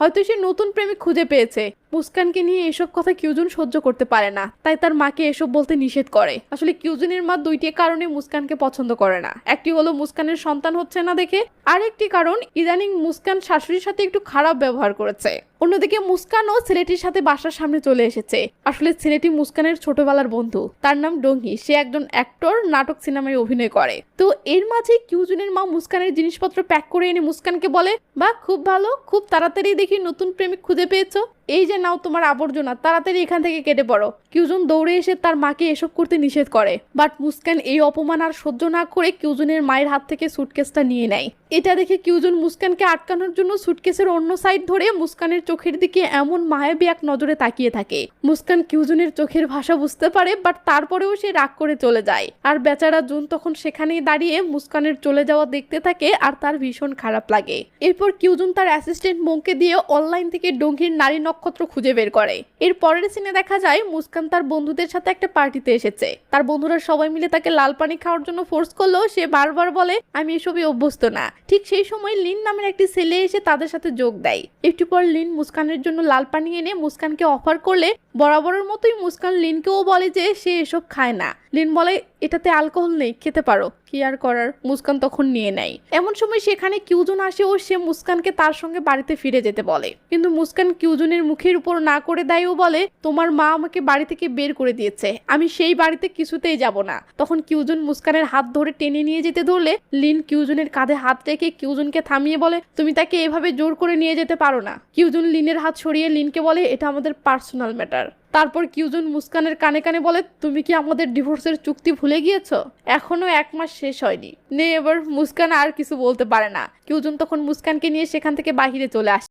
হয়তো সে নতুন প্রেমিক খুঁজে পেয়েছে। মুস্কানকে নিয়ে এসব কথা কিউজুন সহ্য করতে পারে না, তাই তার মাকে এসব বলতে নিষেধ করে। আসলে কিউজুনের মা দুইটি কারণে মুস্কানকে পছন্দ করে না। একটি হলো মুস্কানের সন্তান হচ্ছে না দেখে, আর একটি কারণ ইদানিং মুস্কান শাশুড়ির সাথে একটু খারাপ ব্যবহার করেছে। অন্যদিকে মুস্কানও ছেলেটির সাথে বাসার সামনে চলে এসেছে। আসলে ছেলেটি মুস্কানের ছোটবেলার বন্ধু, তার নাম ডঙ্গি। সে একজন অ্যাক্টর, নাটক সিনেমায় অভিনয় করে। তো এর মাঝে কিউজুনের মা মুস্কানের জিনিসপত্র প্যাক করে এনে মুস্কানকে বলে, বাহ খুব ভালো, খুব তাড়াতাড়ি দেখি নতুন প্রেমিক খুঁজে পেয়েছো। এই যে নাও তোমার আবর্জনা, তাড়াতাড়ি এখান থেকে কেটে পড়ো। কিউজুন দৌড়ে এসে তার মাকে এসব করতে নিষেধ করে, বাট মুস্কান এই অপমান আর সহ্য না করে কিউজুনের মায়ের হাত থেকে সুটকেসটা নিয়ে নেয়। এটা দেখে কিউজুন মুস্কানকে আটকানোর জন্য সুটকেসের অন্য সাইড ধরে মুস্কানের চোখের দিকে এমন মায়াবী এক নজরে তাকিয়ে থাকে। মুস্কান কিউজুনের চোখের ভাষা বুঝতে পারে, বাট তারপরেও সে রাগ করে চলে যায়। আর বেচারা জুন তখন সেখানেই দাঁড়িয়ে মুস্কানের চলে যাওয়া দেখতে থাকে, আর তার ভীষণ খারাপ লাগে। এরপর কিউজুন তার অ্যাসিস্ট্যান্ট মোংকে দিয়ে অনলাইন থেকে ডঙ্গির নারী নক্ষত্র খুঁজে বের করে। এর পরের সিনে দেখা যায় মুস্কান তার বন্ধুদের সাথে একটা পার্টিতে এসেছে। তার বন্ধুরা সবাই মিলে তাকে লাল পানি খাওয়ার জন্য ফোর্স করলেও সে বারবার বলে, আমি এসবই অভ্যস্ত না। ঠিক সেই সময় লিন নামের একটি ছেলে এসে তাদের সাথে যোগ দেয়। একটু পর লিন মুস্কানের জন্য লাল পানি এনে মুস্কানকে অফার করলে বরাবরের মতোই মুস্কান লিনকেও বলে যে সে এসব খায় না। লিন বলে, এটাতে অ্যালকোহল নেই, খেতে পারো। কি আর করার, মুস্কান তখন নিয়ে নেয়। এমন সময় সেখানে কিউজুন আসে ও সে মুস্কানকে তার সঙ্গে বাড়িতে ফিরে যেতে বলে, কিন্তু মুস্কান কিউজুনের মুখের উপর না করে দেয় ও বলে, তোমার মা আমাকে বাড়ি থেকে বের করে দিয়েছে, আমি সেই বাড়িতে কিছুতেই যাব না। তখন কিউজুন মুস্কানের হাত ধরে টেনে নিয়ে যেতে ধরলে লিন কিউজুনের কাঁধে হাত রেখে কিউজুনকে থামিয়ে বলে, তুমি তাকে এভাবে জোর করে নিয়ে যেতে পারো না। কিউজুন লিনের হাত সরিয়ে লিনকে বলে, এটা আমাদের পার্সোনাল ম্যাটার। তারপর কিউজুন মুস্কানের কানে কানে বলে, তুমি কি আমাদের ডিভোর্সের চুক্তি ভুলে গিয়েছো? এখনো 1 মাস শেষ হয়নি। এবার মুস্কান আর কিছু বলতে পারে না। কিউজুন তখন মুস্কানকে নিয়ে সেখান থেকে বাহিরে চলে আসে।